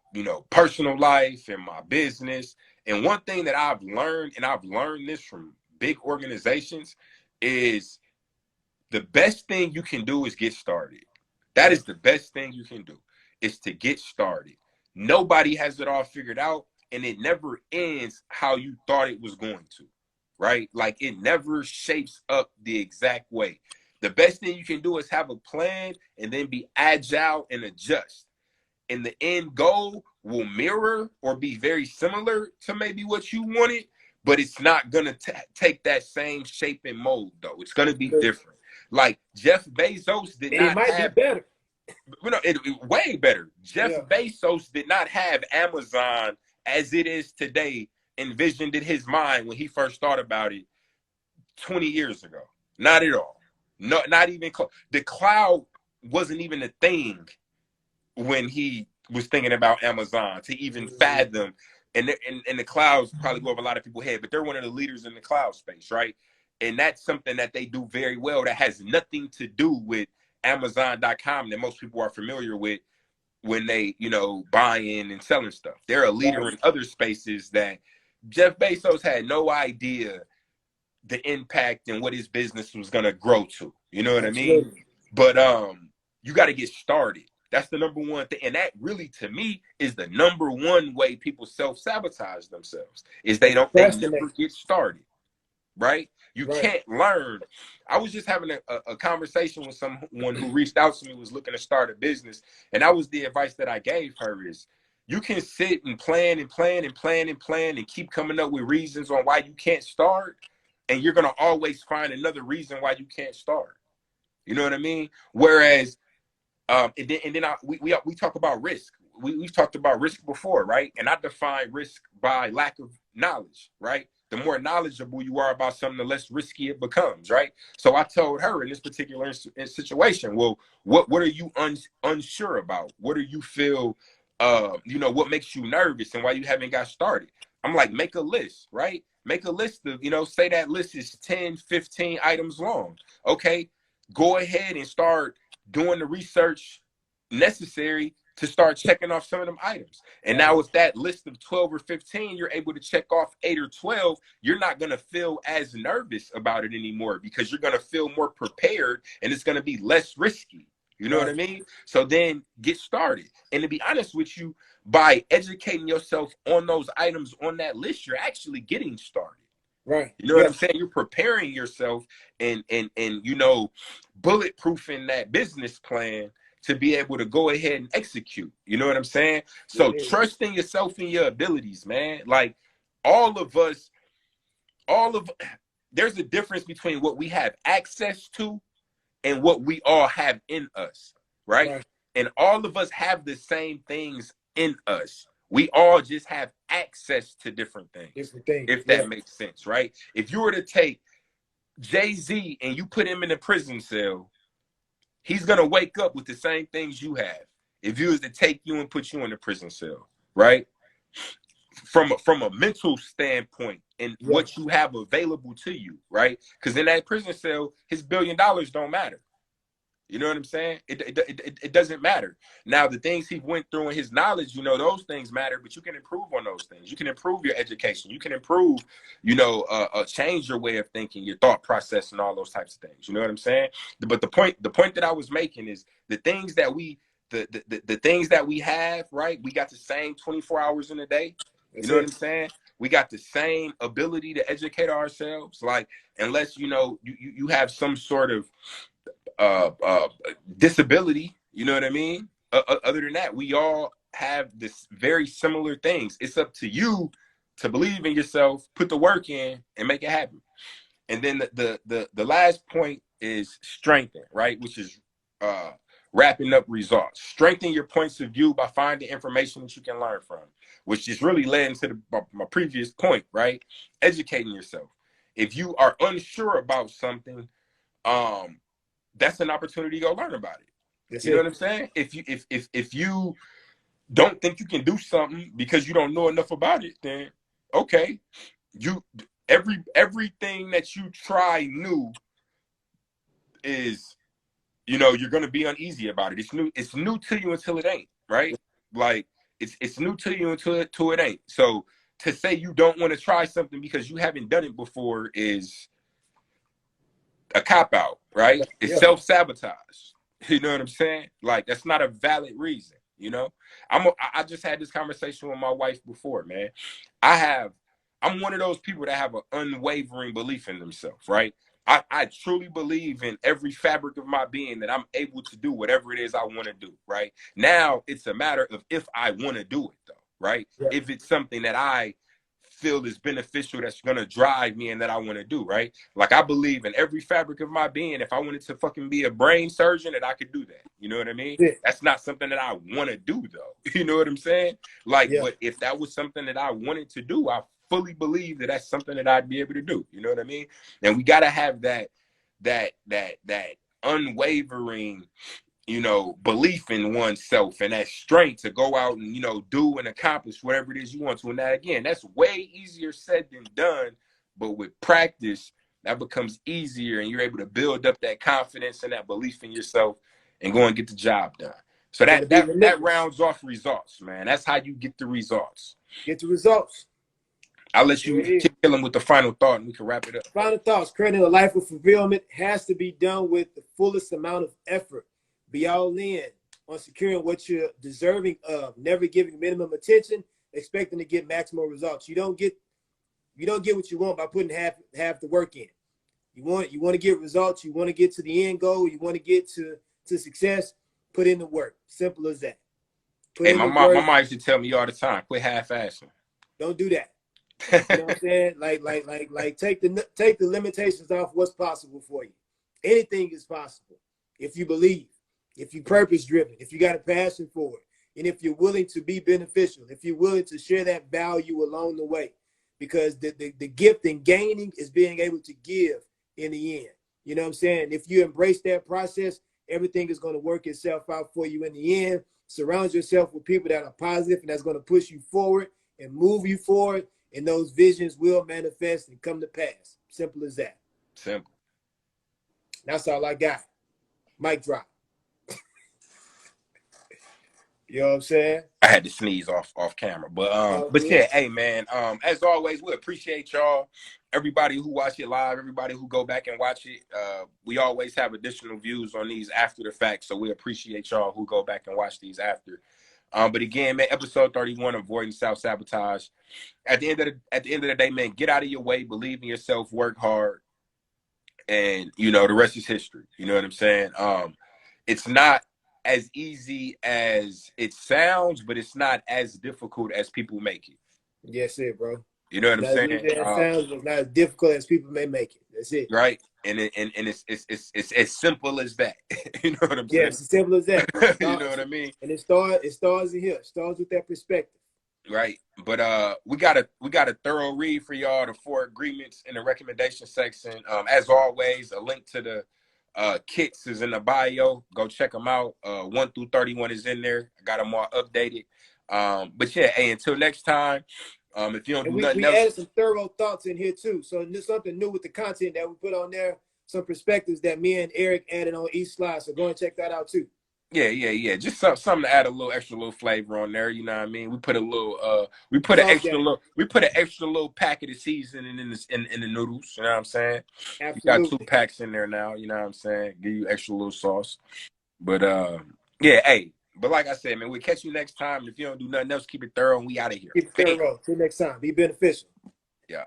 personal life, in my business. And one thing that I've learned, and I've learned this from big organizations, is the best thing you can do is get started. That Yeah. is the best thing you can do is to get started. Nobody has it all figured out, and it never ends how you thought it was going to, right? Like it never shapes up the exact way. The best thing you can do is have a plan and then be agile and adjust. And the end goal will mirror or be very similar to maybe what you wanted, but it's not going to take that same shape and mold, though. It's going to be different. Like Jeff Bezos did And it not might be have, better. way better. Jeff Yeah. Bezos did not have Amazon as it is today, envisioned in his mind when he first thought about it 20 years ago. Not at all. No, not even close. The cloud wasn't even a thing when he was thinking about Amazon to even Mm-hmm. fathom. And the clouds probably go over a lot of people's head, but they're one of the leaders in the cloud space, right? And that's something that they do very well that has nothing to do with Amazon.com that most people are familiar with when they, buying and selling stuff. They're a leader Right. in other spaces that Jeff Bezos had no idea the impact and what his business was going to grow to. You know what I mean? Absolutely. But you got to get started. That's the number one thing. And that really to me is the number one way people self-sabotage themselves is They they never procrastinate. get started. Right? You Right. can't learn. I was just having a conversation with someone who reached out to me, was looking to start a business. And that was the advice that I gave her is you can sit and plan and plan and plan and plan and keep coming up with reasons on why you can't start, and you're gonna always find another reason why you can't start. You know what I mean? Whereas, we talk about risk. We've talked about risk before, right? And I define risk by lack of knowledge, right? The more knowledgeable you are about something, the less risky it becomes, right? So I told her in this particular situation, well, what are you unsure about? What do you feel, what makes you nervous and why you haven't got started? I'm like, make a list, right? Make a list of, say that list is 10, 15 items long. Okay, go ahead and start doing the research necessary to start checking off some of them items. And now with that list of 12 or 15, you're able to check off 8 or 12. You're not going to feel as nervous about it anymore because you're going to feel more prepared and it's going to be less risky. You know what I mean? So then get started. And to be honest with you, by educating yourself on those items on that list, you're actually getting started. Right. You know what I'm saying? You're preparing yourself and bulletproofing that business plan to be able to go ahead and execute. You know what I'm saying? So trusting yourself and your abilities, man. Like there's a difference between what we have access to and what we all have in us, right? And all of us have the same things in us. We all just have access to different things, if that makes sense, right? If you were to take Jay-Z and you put him in a prison cell, he's going to wake up with the same things you have. If you was to take you and put you in a prison cell, right? From a mental standpoint and what you have available to you, right? Because in that prison cell, his $1 billion don't matter. You know what I'm saying? It doesn't matter. Now, the things he went through and his knowledge, those things matter, but you can improve on those things. You can improve your education. You can improve, change your way of thinking, your thought process and all those types of things. You know what I'm saying? But the point that I was making is the things that the things that we have, right? We got the same 24 hours in a day. You know what I'm saying? We got the same ability to educate ourselves. Like, unless, you have some sort of disability, you know what I mean? Other than that, we all have this very similar things. It's up to you to believe in yourself, put the work in, and make it happen. And then the last point is strengthen, right? Which is wrapping up results. Strengthen your points of view by finding information that you can learn from, which is really led into my previous point, right? Educating yourself. If you are unsure about something, that's an opportunity to go learn about it. You know what I'm saying? If you don't think you can do something because you don't know enough about it, then okay, everything that you try new is, you're gonna be uneasy about it. It's new to you until it ain't, right? Like it's new to you until it ain't. So to say you don't want to try something because you haven't done it before is a cop-out, right? It's self-sabotage. You know what I'm saying? Like, that's not a valid reason, I just had this conversation with my wife before, man. I'm one of those people that have an unwavering belief in themselves, right? I truly believe in every fabric of my being that I'm able to do whatever it is I want to do, right? Now it's a matter of if I want to do it, though, right? If it's something that I feel is beneficial, that's gonna drive me and that I want to do, right? Like, I believe in every fabric of my being. If I wanted to fucking be a brain surgeon, that I could do that. You know what I mean? That's not something that I want to do, though. You know what I'm saying? Like, but if that was something that I wanted to do, I fully believe that that's something that I'd be able to do. You know what I mean? And we gotta have that unwavering, belief in oneself and that strength to go out and, do and accomplish whatever it is you want to. And that, again, that's way easier said than done. But with practice, that becomes easier and you're able to build up that confidence and that belief in yourself and go and get the job done. So that rounds off results, man. That's how you get the results. Get the results. I'll let you kill them with the final thought and we can wrap it up. Final thoughts. Creating a life of fulfillment has to be done with the fullest amount of effort. Be all in on securing what you're deserving of, never giving minimum attention, expecting to get maximum results. You don't get what you want by putting half the work in. You want to get results, you want to get to the end goal, you want to get to success, put in the work. Simple as that. Put Hey, in the my work. mom used to tell me all the time, quit half-assing. Don't do that. You know what I'm saying? Like take the limitations off what's possible for you. Anything is possible if you believe, if you purpose driven, if you got a passion for it, and if you're willing to be beneficial, if you're willing to share that value along the way. Because the gift in gaining is being able to give in the end. You know what I'm saying? If you embrace that process, everything is going to work itself out for you in the end. Surround yourself with people that are positive and that's going to push you forward and move you forward, and those visions will manifest and come to pass. Simple as that. Simple. That's all I got. Mic drop. You know what I'm saying? I had to sneeze off camera, but yeah, hey man, as always, we appreciate y'all, everybody who watch it live, everybody who go back and watch it. We always have additional views on these after the fact, so we appreciate y'all who go back and watch these after. But again, man, episode 31, avoiding self-sabotage. At the end of the day, man, get out of your way, believe in yourself, work hard, and you know the rest is history. You know what I'm saying? It's not as easy as it sounds, but it's not as difficult as people make it. Yes, it, bro. You know what I'm Not as saying? easy as it sounds, but not as difficult as people may make it. That's it. Right? And it's as simple as that. You know what I'm Yeah, saying? it's as simple as that. You know what I mean? And it starts in here. It starts with that perspective. Right. But we got a thorough read for y'all, the 4 agreements in the recommendation section. As always, a link to the kits is in the bio. Go check them out. 1 through 31 is in there. I got them all updated. But yeah, hey, until next time, if you don't do nothing we else, added some thorough thoughts in here too. So there's something new with the content that we put on there. Some perspectives that me and Eric added on each slide. So go and check that out too. yeah. Just something to add a little extra little flavor on there. You know what I mean? We put a little we put an extra little packet of seasoning in the noodles. You know what I'm saying? Absolutely. You got 2 packs in there now. You know what I'm saying? Give you extra little sauce. But yeah, hey. But like I said, man, we'll catch you next time. If you don't do nothing else, keep it thorough, and we out of here. Keep it thorough. Till next time. Be beneficial. Yeah.